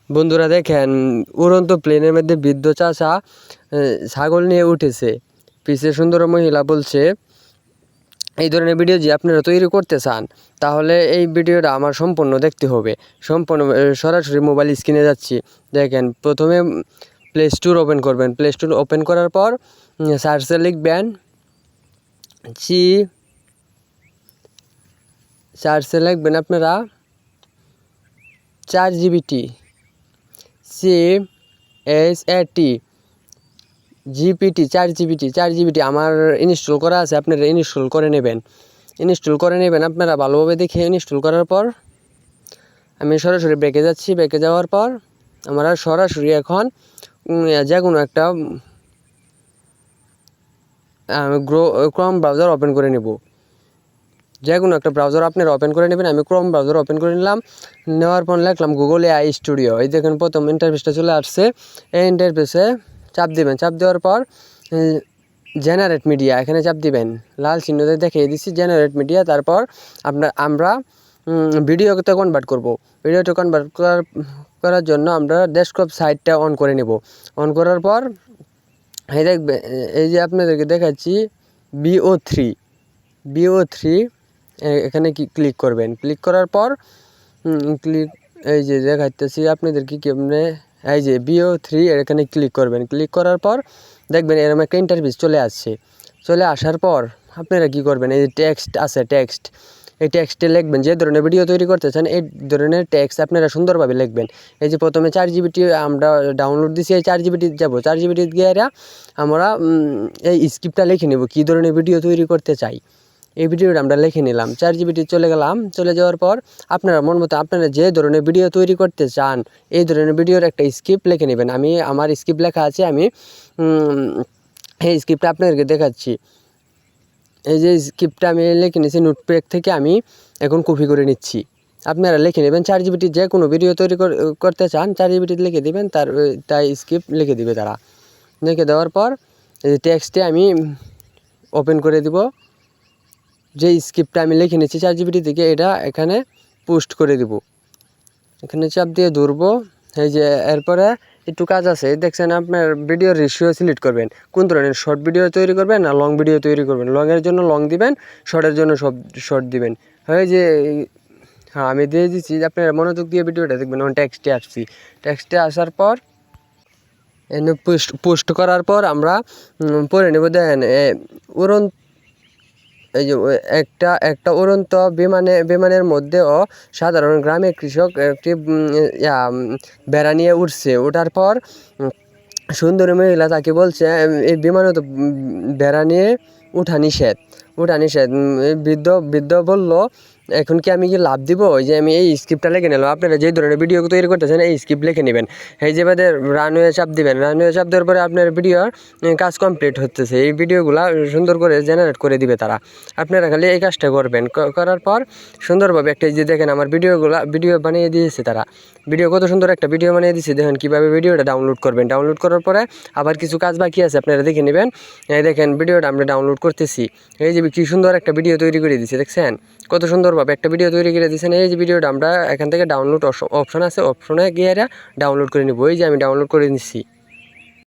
বন্ধুরা দেখেন, উড়ন্ত প্লেনের মধ্যে বৃদ্ধ চাচা ছাগল নিয়ে উঠেছে। পিছে সুন্দর মহিলা বলছে, এই ধরনের ভিডিও যে আপনারা তৈরি করতে চান তাহলে এই ভিডিওটা আমার সম্পূর্ণ দেখতে হবে। সম্পূর্ণ সরাসরি মোবাইল স্ক্রিনে যাচ্ছি। দেখেন, প্রথমে প্লে স্টোর ওপেন করবেন। প্লে স্টোর ওপেন করার পর সার্চে লিখবেন সার্চে লিখবেন আপনারা ChatGPT ChatGPT আমার ইনস্টল করা আছে, আপনারা ইনস্টল করে নেবেন। আপনারা ভালোভাবে দেখে ইনস্টল করার পর আমি সরাসরি ব্যাকে যাচ্ছি। ব্যাকে যাওয়ার পর আমরা সরাসরি এখন যে কোনো একটা ক্রোম ব্রাউজার ওপেন করে নেব। যে কোনো একটা ব্রাউজার আপনারা ওপেন করে নেবেন। আমি ক্রোম ব্রাউজার ওপেন করে নিলাম। নেওয়ার পর লিখলাম গুগল AI স্টুডিও। এই দেখেন প্রথম ইন্টারফেসটা চলে আসছে। এই ইন্টারফেসে চাপ দিবেন। চাপ দেওয়ার পর জেনারেট মিডিয়া এখানে চাপ দিবেন। লাল চিহ্নতে দেখিয়ে দিচ্ছি জেনারেট মিডিয়া। তারপর আমরা ভিডিওতে কনভার্ট করব। ভিডিওটা কনভার্ট করার জন্য আমরা ডেস্কটপ সাইটটা অন করে নেব। অন করার পর এই দেখবে, এই যে আপনাদেরকে দেখাচ্ছি VO3 এখানে ক্লিক করবেন। ক্লিক করার পর এই যে দেখাচ্ছি আপনাদেরকে কেমনে, এই যে VO3 এখানে ক্লিক করবেন। ক্লিক করার পর দেখবেন এরকম একটা ইন্টারফেস চলে আসছে। চলে আসার পর আপনারা কি করবেন, এই যে টেক্সট আছে, এই টেক্সটে লিখবেন যে ধরনের ভিডিও তৈরি করতে চান এই ধরনের টেক্সট আপনারা সুন্দরভাবে লিখবেন। এই যে প্রথমে ChatGPT আমরা ডাউনলোড দিছি, এই ChatGPT যাব। ChatGPT গিয়ে আমরা এই স্ক্রিপ্টটা লিখে নেব, কী ধরনের ভিডিও তৈরি করতে চাই। এই ভিডিওটা আমরা লিখে নিলাম। ChatGPT চলে গেলাম। চলে যাওয়ার পর আপনারা মন মতো আপনারা যে ধরনের ভিডিও তৈরি করতে চান এই ধরনের ভিডিওর একটা স্ক্রিপ্ট লিখে নেবেন। আমার স্ক্রিপ্ট লেখা আছে, আমি এই স্ক্রিপ্টটা আপনাদেরকে দেখাচ্ছি। এই যে স্ক্রিপ্টটা আমি লিখে নিয়েছি নোটপ্যাড থেকে, আমি এখন কপি করে নিচ্ছি। আপনারা লিখে নেবেন। ChatGPT যে কোনো ভিডিও তৈরি করতে চান ChatGPT লিখে দেবেন, তাই স্ক্রিপ্ট লিখে দিবে তারা। লিখে দেওয়ার পর এই টেক্সটে আমি ওপেন করে দিব। যে স্ক্রিপ্টটা আমি লিখে নিচ্ছি ChatGPT থেকে এটা এখানে পোস্ট করে দিব। এখানে চাপ দিয়ে ধরবো। এই যে এরপরে একটু কাজ আছে, দেখছেন আপনার ভিডিওর রেশিও সিলেক্ট করবেন। কোন ধরনের শর্ট ভিডিও তৈরি করবেন না লং ভিডিও তৈরি করবেন। লংয়ের জন্য লং দিবেন, শর্টের জন্য শর্ট দিবেন। এই যে হ্যাঁ, আমি দিয়ে দিচ্ছি। আপনারা মনোযোগ দিয়ে ভিডিওটা দেখবেন। আমার টেক্সটে আসার পর এনে পোস্ট করার পর আমরা পরে নেব। দেখেন এই যে একটা উড়ন্ত বিমানের মধ্যেও সাধারণ গ্রামের কৃষক একটি বেড়া নিয়ে উঠছে। ওঠার পর সুন্দরী মহিলা তাকে বলছে, এই বিমানে তো বেড়া নিয়ে ওঠা নিষেধ। বৃদ্ধ বলল, এখন কি আমি লাভ দিব? ওই যে আমি এই স্ক্রিপ্টটা লিখে নিলাম। আপনারা যে ধরনের ভিডিও তৈরি করতেছেন এই স্ক্রিপ্ট লিখে নেবেন। এই যে বাদে রানওয়ে চাপ দিবেন। রানওয়ে চাপ দেওয়ার পরে আপনার ভিডিওর কাজ কমপ্লিট হতেছে। এই ভিডিওগুলো সুন্দর করে জেনারেট করে দিবে তারা। আপনারা খালি এই কাজটা করবেন। করার পর সুন্দরভাবে একটা, যে দেখেন আমার ভিডিও বানিয়ে দিয়েছে তারা। কত সুন্দর একটা ভিডিও বানিয়ে দিয়েছে। দেখেন কীভাবে ভিডিওটা ডাউনলোড করবেন। ডাউনলোড করার পরে আবার কিছু কাজ বাকি আছে, আপনারা দেখে নেবেন। এই দেখেন ভিডিওটা আমরা ডাউনলোড করতেছি। এই যে কী সুন্দর একটা ভিডিও তৈরি করে দিয়েছে, দেখছেন কত সুন্দরভাবে একটা ভিডিও তৈরি করে দিয়েছেন। এই যে ভিডিওটা আমরা এখান থেকে ডাউনলোড অপশন আছে, অপশনে গিয়ে ডাউনলোড করে নেব। এই যে আমি ডাউনলোড করে নিচ্ছি।